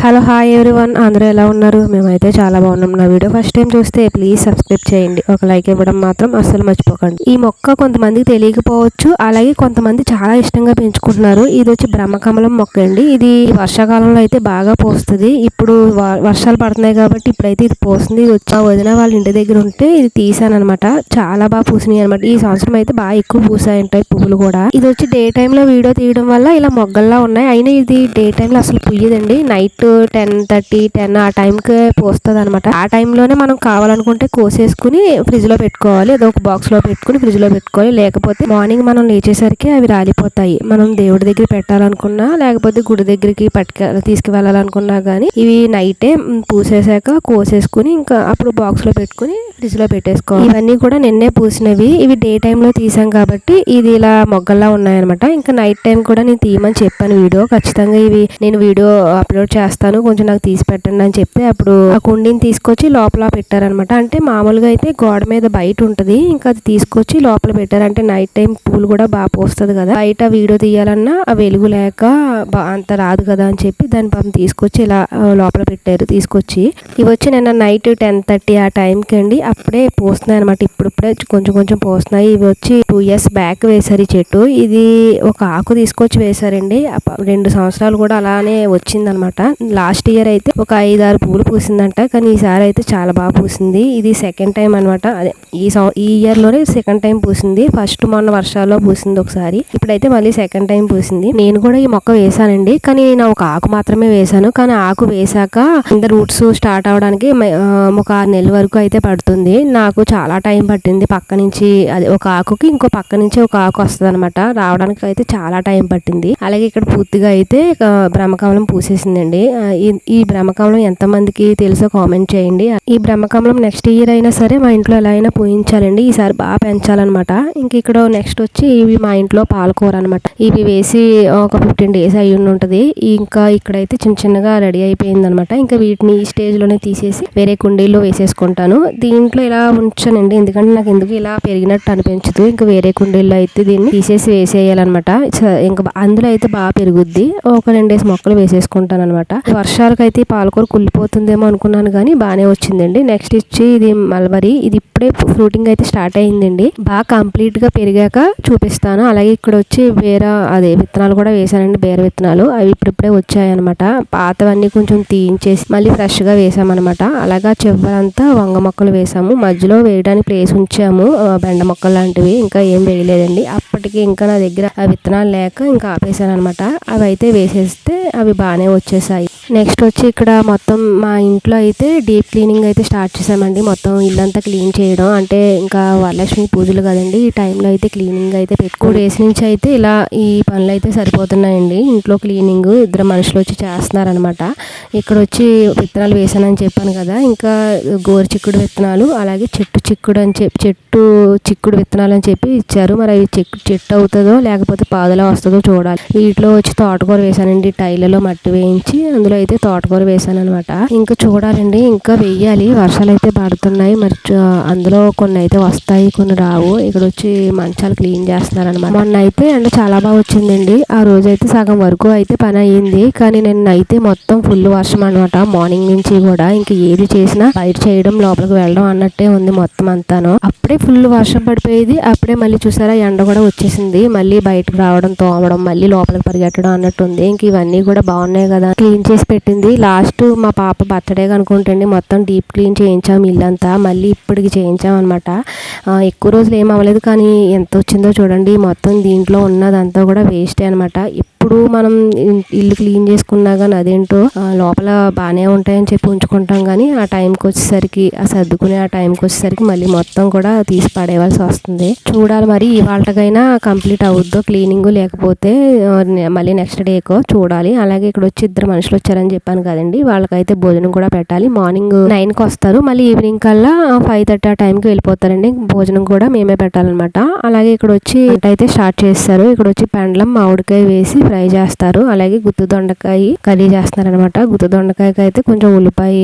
Hello hi everyone, అందరూ ఎలా ఉన్నారు? మేమైతే చాలా బాగున్నాం. నా వీడియో ఫస్ట్ టైం చూస్తే ప్లీజ్ సబ్స్క్రైబ్ చేయండి, ఒక లైక్ ఇవ్వడం మాత్రం అస్సలు మర్చిపోకండి. ఈ మొక్క కొంతమందికి తెలియకపోవచ్చు, అలాగే కొంతమంది చాలా ఇష్టంగా పెంచుకుంటున్నారు. ఇది వచ్చి బ్రహ్మకమలం మొక్క అండి. ఇది వర్షాకాలంలో అయితే బాగా పోస్తుంది. ఇప్పుడు వర్షాలు పడుతున్నాయి కాబట్టి ఇప్పుడైతే ఇది పోస్తుంది. ఇది వచ్చి వదిన వాళ్ళ ఇంటి దగ్గర ఉంటే ఇది తీసాను అనమాట. చాలా బాగా పూసినాయి అనమాట. ఈ సంవత్సరం అయితే బాగా ఎక్కువ పూసాయి ఉంటాయి పువ్వులు కూడా. ఇది వచ్చి డే టైమ్ లో వీడియో తీయడం వల్ల ఇలా మొగ్గల్లా ఉన్నాయి. అయినా ఇది డే టైమ్ లో అసలు పుయ్యదండి. నైట్ 10:30 10 ఆ టైంకి పోస్తుంది అనమాట. ఆ టైంలోనే మనం కావాలనుకుంటే కోసేసుకుని ఫ్రిడ్జ్ లో పెట్టుకోవాలి. ఏదో ఒక బాక్స్ లో పెట్టుకుని ఫ్రిడ్జ్ లో పెట్టుకోవాలి. లేకపోతే మార్నింగ్ మనం లేచేసరికి అవి రాలిపోతాయి. మనం దేవుడి దగ్గర పెట్టాలనుకున్నా, లేకపోతే గుడి దగ్గరికి తీసుకువెళ్ళాలనుకున్నా గానీ ఇవి నైటే పూసేసాక కోసేసుకుని ఇంకా అప్పుడు బాక్స్ లో పెట్టుకుని ఫ్రిడ్జ్ లో పెట్టేసుకోవాలి. ఇవన్నీ కూడా నిన్నే పూసినవి. ఇవి డే టైమ్ లో తీసాం కాబట్టి ఇది ఇలా మొగ్గల్లా ఉన్నాయన్నమాట. ఇంకా నైట్ టైం కూడా నేను తీయమని చెప్పాను వీడియో. ఖచ్చితంగా ఇవి నేను వీడియో అప్లోడ్ చేస్తాను, కొంచెం నాకు తీసి పెట్టండి అని చెప్పి అప్పుడు ఆ కుండీని తీసుకొచ్చి లోపల పెట్టారనమాట. అంటే మామూలుగా అయితే గోడ మీద బయట ఉంటది, ఇంకా అది తీసుకొచ్చి లోపల పెట్టారు. అంటే నైట్ టైం పూలు కూడా బాగా పోస్తుంది కదా, బయట వీడియో తీయాలన్నా ఆ వెలుగు లేక అంత రాదు కదా అని చెప్పి దాని పాపం తీసుకొచ్చి ఇలా లోపల పెట్టారు. తీసుకొచ్చి ఇవి వచ్చి నిన్న నైట్ 10:30 ఆ టైంకి అండి అప్పుడే పోస్తున్నాయి అనమాట. ఇప్పుడే కొంచెం కొంచెం పోస్తున్నాయి. ఇవి వచ్చి 2 years బ్యాక్ వేశారు ఈ చెట్టు. ఇది ఒక ఆకు తీసుకొచ్చి వేశారండి. 2 సంవత్సరాలు కూడా అలానే వచ్చిందనమాట. లాస్ట్ ఇయర్ అయితే ఒక 5-6 పూలు పూసిందంట, కానీ ఈసారి అయితే చాలా బాగా పూసింది. ఇది సెకండ్ టైం అనమాట. అదే ఈ ఇయర్ లోనే సెకండ్ టైం పూసింది. ఫస్ట్ మొన్న వర్షాల్లో పూసింది ఒకసారి, ఇప్పుడైతే మళ్ళీ సెకండ్ టైం పూసింది. నేను కూడా ఈ మొక్క వేసానండి, కానీ నేను ఒక ఆకు మాత్రమే వేసాను. కానీ ఆకు వేసాక కింద రూట్స్ స్టార్ట్ అవడానికి ఒక 6 నెలల వరకు అయితే పడుతుంది. నాకు చాలా టైం పట్టింది. పక్క నుంచి అది ఒక ఆకుకి ఇంకో పక్క నుంచి ఒక ఆకు వస్తుంది అనమాట. రావడానికి అయితే చాలా టైం పట్టింది. అలాగే ఇక్కడ పూర్తిగా అయితే బ్రహ్మకమలం పూసేసిందండి. ఈ బ్రహ్మకమలం ఎంతమందికి తెలుసో కామెంట్ చేయండి. ఈ బ్రహ్మకమలం నెక్స్ట్ ఇయర్ అయినా సరే మా ఇంట్లో ఎలా అయినా పూయించాలండి. ఈసారి బాగా పెంచాలన్నమాట. ఇంక ఇక్కడ నెక్స్ట్ వచ్చి ఇవి మా ఇంట్లో పాలకూర అనమాట. ఇవి వేసి ఒక 15 days అయ్యి ఉంటది. ఇంకా ఇక్కడైతే చిన్న చిన్నగా రెడీ అయిపోయింది అనమాట. ఇంకా వీటిని ఈ స్టేజ్ లోనే తీసేసి వేరే కుండీల్లో వేసేసుకుంటాను. దీంట్లో ఇలా ఉంచానండి, ఎందుకంటే నాకు ఎందుకు ఇలా పెరిగినట్టు అనిపించదు. ఇంకా వేరే కుండీల్లో అయితే దీన్ని తీసేసి వేసేయాలన్నమాట. ఇంకా అందులో అయితే బాగా పెరుగుద్ది. ఒక 2 days మొక్కలు వేసేసుకుంటాను అనమాట. వర్షాలకైతే పాలకూర కుళ్ళిపోతుందేమో అనుకున్నాను, కానీ బాగానే వచ్చిందండి. నెక్స్ట్ ఇచ్చి ఇది మల్బరీ. ఇది ఇప్పుడే ఫ్రూటింగ్ అయితే స్టార్ట్ అయ్యిందండి. బాగా కంప్లీట్ గా పెరిగాక చూపిస్తాను. అలాగే ఇక్కడ వచ్చి అదే విత్తనాలు కూడా వేసానండి, బేర విత్తనాలు. అవి ఇప్పుడిప్పుడే వచ్చాయన్నమాట. పాతవన్నీ కొంచెం తీయించేసి మళ్ళీ ఫ్రెష్ గా వేసామన్నమాట. అలాగా చివరంతా వంగ మొక్కలు వేసాము. మధ్యలో వేయడానికి ప్లేస్ ఉంచాము బెండ మొక్కలు లాంటివి. ఇంకా ఏం వేయలేదండి. అప్పటికి ఇంకా నా దగ్గర ఆ విత్తనాలు లేక ఇంకా ఆపేసాను అనమాట. అవి అయితే వేసేస్తే అవి బాగానే వచ్చేసాయి. నెక్స్ట్ వచ్చి ఇక్కడ మొత్తం మా ఇంట్లో అయితే డీప్ క్లీనింగ్ అయితే స్టార్ట్ చేసామండి. మొత్తం ఇల్లంతా క్లీన్ చేయడం. అంటే ఇంకా వరలక్ష్మి పూజలు కదండి, ఈ టైంలో అయితే క్లీనింగ్ అయితే 2 days నుంచి అయితే ఇలా ఈ పనులు అయితే సరిపోతున్నాయండి. ఇంట్లో క్లీనింగ్ 2 మనుషులు వచ్చి చేస్తున్నారనమాట. ఇక్కడ వచ్చి విత్తనాలు వేసానని చెప్పాను కదా, ఇంకా గోరు చిక్కుడు విత్తనాలు, అలాగే చెట్టు చిక్కుడు విత్తనాలు అని చెప్పి ఇచ్చారు. మరి అవి చెట్టు అవుతుందో లేకపోతే పాదులా వస్తుందో చూడాలి. వీటిలో వచ్చి తోటకూర వేసానండి. టైలలో మట్టి వేయించి అందులో అయితే తోటకూర వేసాను అనమాట. ఇంకా చూడాలండి, ఇంకా వెయ్యాలి. వర్షాలు అయితే పడుతున్నాయి, మరి అందులో కొన్ని అయితే వస్తాయి, కొన్ని రావు. ఇక్కడ వచ్చి మంచాలు క్లీన్ చేస్తున్నారు అనమాట. మొన్న అయితే అంటే చాలా బాగా వచ్చిందండి. ఆ రోజు అయితే సగం వరకు అయితే పని అయ్యింది, కానీ నిన్న అయితే మొత్తం ఫుల్ వర్షం అనమాట. మార్నింగ్ నుంచి కూడా ఇంకా ఏది చేసినా బయట చేయడం లోపలికి వెళ్ళడం అన్నట్టే ఉంది మొత్తం అంతాను. అప్పుడే ఫుల్ వర్షం పడిపోయేది, అప్పుడే మళ్ళీ చూసారా ఎండ కూడా వచ్చేసింది. మళ్ళీ బయటకు రావడం, తోమడం, మళ్ళీ లోపలికి పరిగెట్టడం అన్నట్టు ఉంది. ఇంక ఇవన్నీ కూడా బాగున్నాయి కదా, క్లీన్ చేసి పెట్టింది. లాస్ట్ మా పాప బర్త్డే అనుకుంటండి మొత్తం డీప్ క్లీన్ చేయించాం ఇల్లంతా. మళ్ళీ ఇప్పటికి చేయించాం అనమాట. ఎక్కువ రోజులు ఏం అవ్వలేదు, కానీ ఎంత వచ్చిందో చూడండి. మొత్తం దీంట్లో ఉన్నదంతా కూడా వేస్టే అనమాట. ఇప్పుడు మనం ఇల్లు క్లీన్ చేసుకున్నా కానీ అదేంటో లోపల బాగానే ఉంటాయని చెప్పి ఉంచుకుంటాం, కానీ ఆ టైంకి వచ్చేసరికి సర్దుకునే ఆ టైంకి వచ్చేసరికి మళ్ళీ మొత్తం కూడా తీసి పడేయవలసి వస్తుంది. చూడాలి మరి ఇవాళకైనా కంప్లీట్ అవుద్దో క్లీనింగ్, లేకపోతే మళ్ళీ నెక్స్ట్ డేకో చూడాలి. అలాగే ఇక్కడ వచ్చి 2 మనుషులు వచ్చారని చెప్పాను కదండి, వాళ్ళకైతే భోజనం కూడా పెట్టాలి. మార్నింగ్ 9కి వస్తారు, మళ్ళీ ఈవినింగ్ కల్లా 5:30 ఆ టైంకి వెళ్ళిపోతారండి. భోజనం కూడా మేమే పెట్టాలన్నమాట. అలాగే ఇక్కడ వచ్చి అయితే స్టార్ట్ చేస్తారు. ఇక్కడ వచ్చి పెండలం మామిడికాయ వేసి ఫ్రై చేస్తారు. అలాగే గుత్తి దొండకాయ కర్రీ చేస్తున్నారు అనమాట. గుత్తి దొండకాయకి అయితే కొంచెం ఉల్లిపాయ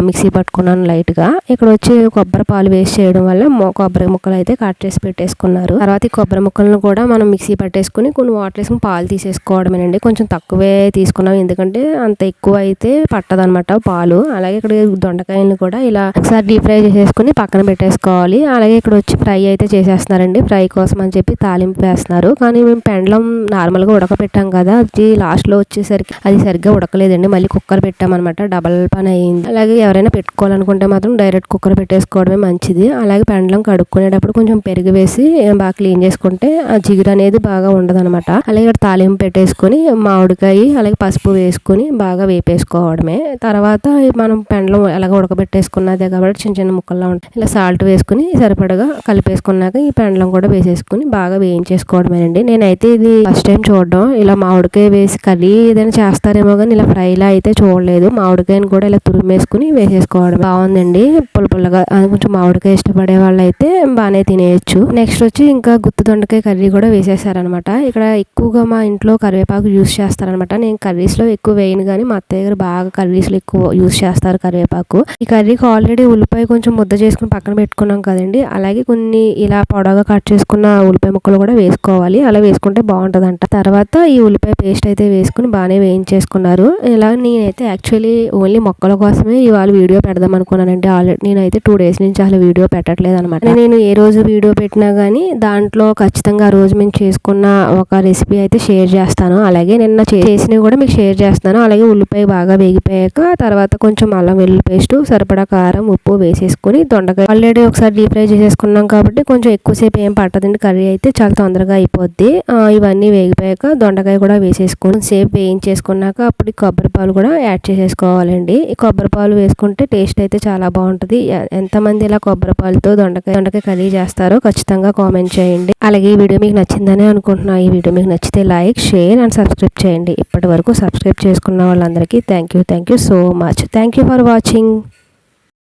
మిక్సీ పట్టుకున్నాను లైట్ గా. ఇక్కడ వచ్చి కొబ్బరి పాలు వేస్ట్ చేయడం వల్ల కొబ్బరి ముక్కలు అయితే కట్ చేసి పెట్టేసుకున్నారు. తర్వాత ఈ కొబ్బరి ముక్కలను కూడా మనం మిక్సీ పట్టేసుకుని కొన్ని వాటర్ వేసుకుని పాలు తీసేసుకోవడమేనండి. కొంచెం తక్కువే తీసుకున్నాం, ఎందుకంటే అంత ఎక్కువ అయితే పట్టదనమాట పాలు. అలాగే ఇక్కడ దొండకాయలను కూడా ఇలా ఒకసారి డీప్ ఫ్రై చేసేసుకుని పక్కన పెట్టేసుకోవాలి. అలాగే ఇక్కడ వచ్చి ఫ్రై అయితే చేసేస్తున్నారండి. ఫ్రై కోసం అని చెప్పి తాలింపు వేస్తున్నారు. కానీ మేము పెండలం నార్మల్ గా ఉడకపెట్టాం కదా, అది లాస్ట్ లో వచ్చేసరికి అది సరిగ్గా ఉడకలేదండి. మళ్ళీ కుక్కర్ పెట్టామన్నమాట. డబల్ పని అయింది. అలాగే ఎవరైనా పెట్టుకోవాలనుకుంటే మాత్రం డైరెక్ట్ కుక్కర్ పెట్టేసుకోవడమే మంచిది. అలాగే పెండలం కడుక్కునేటప్పుడు కొంచెం పెరుగు వేసి బాగా క్లీన్ చేసుకుంటే ఆ జిగురు అనేది బాగా ఉండదన్నమాట. అలాగే ఇక్కడ తాలింపు పెట్టేసుకుని మామిడికాయ అలాగే పసుపు వేసుకుని బాగా వేపేసుకోవడమే. తర్వాత మనం పెండలం ఎలాగ ఉడకబెట్టేసుకున్నదే కాబట్టి చిన్న చిన్న ముక్కల్లో ఉంటాయి. ఇలా సాల్ట్ వేసుకుని సరిపడగా కలిపేసుకున్నాక ఈ పెండలం కూడా వేసేసుకుని బాగా వేయించేసుకోవడమేనండి. నేనైతే ఇది ఫస్ట్ టైం చూడడం. ఇలా మామిడికాయ వేసి కర్రీ ఏదైనా చేస్తారేమో కానీ ఇలా ఫ్రైలా అయితే చూడలేదు. మామిడికాయని కూడా ఇలా తురిమేసుకుని వేసేసుకోవడం బాగుందండి. పుల్లగా కొంచెం మామిడికాయ ఇష్టపడే వాళ్ళు అయితే బాగానే తినేయచ్చు. నెక్స్ట్ వచ్చి ఇంకా గుత్తి దొండకాయ కర్రీ కూడా వేసేసారనమాట. ఇక్కడ ఎక్కువగా మా ఇంట్లో కరివేపాకు యూస్ చేస్తారనమాట. నేను కర్రీస్ లో ఎక్కువ వేయను కానీ మా అత్తయ్య గారు బాగా కర్రీస్ లో ఎక్కువ యూస్ చేస్తారు కరివేపాకు. ఈ కర్రీకి ఆల్రెడీ ఉల్లిపాయ కొంచెం ముద్ద చేసుకుని పక్కన పెట్టుకున్నాం కదండి. అలాగే కొన్ని ఇలా పొడవుగా కట్ చేసుకున్న ఉల్లిపాయ ముక్కలు కూడా వేసుకోవాలి. అలా వేసుకుంటే బాగుంటదంట. తర్వాత ఈ ఉల్లిపాయ పేస్ట్ అయితే వేసుకుని బాగానే వేయించేసుకున్నారు. ఇలా నేనైతే యాక్చువల్లీ ఓన్లీ మొక్కల కోసమే ఇవాళ వీడియో పెడదాం అనుకున్నానండి. ఆల్రెడీ నేనైతే 2 days నుంచి అసలు వీడియో పెట్టట్లేదు అనమాట. నేను ఏ రోజు వీడియో పెట్టినా గానీ దాంట్లో ఖచ్చితంగా ఆ రోజు మేము చేసుకున్న ఒక రెసిపీ అయితే షేర్ చేస్తాను. అలాగే నిన్న చేసినవి కూడా మీకు షేర్ చేస్తాను. అలాగే ఉల్లిపాయ బాగా వేగిపోయాక తర్వాత కొంచెం అల్లం వెల్లుల్లి పేస్ట్, సరిపడా కారం, ఉప్పు వేసేసుకుని దొండకాయ ఆల్రెడీ ఒకసారి డీప్ ఫ్రై చేసేసుకున్నాం కాబట్టి కొంచెం ఎక్కువసేపు ఏం పట్టదండి. కర్రీ అయితే చాలా తొందరగా అయిపోద్ది. ఇవన్నీ వేగిపోయాక దొండకాయ కూడా వేసేసుకుని సేపు వేయించేసుకున్నాక అప్పుడు కొబ్బరి పాలు కూడా యాడ్ చేసేసుకోవాలండి. ఈ కొబ్బరి పాలు వేసుకుంటే టేస్ట్ అయితే చాలా బాగుంటుంది. ఎంతమంది ఇలా కొబ్బరి పాలతో దొండకాయ కర్రీ చేస్తారో ఖచ్చితంగా కామెంట్ చేయండి. అలాగే ఈ వీడియో మీకు నచ్చిందని అనుకుంటున్నా. ఈ వీడియో మీకు నచ్చితే లైక్, షేర్ అండ్ సబ్స్క్రైబ్ చేయండి. ఇప్పటి వరకు సబ్స్క్రైబ్ చేసుకున్న వాళ్ళందరికీ thank you so much. Thank you for watching.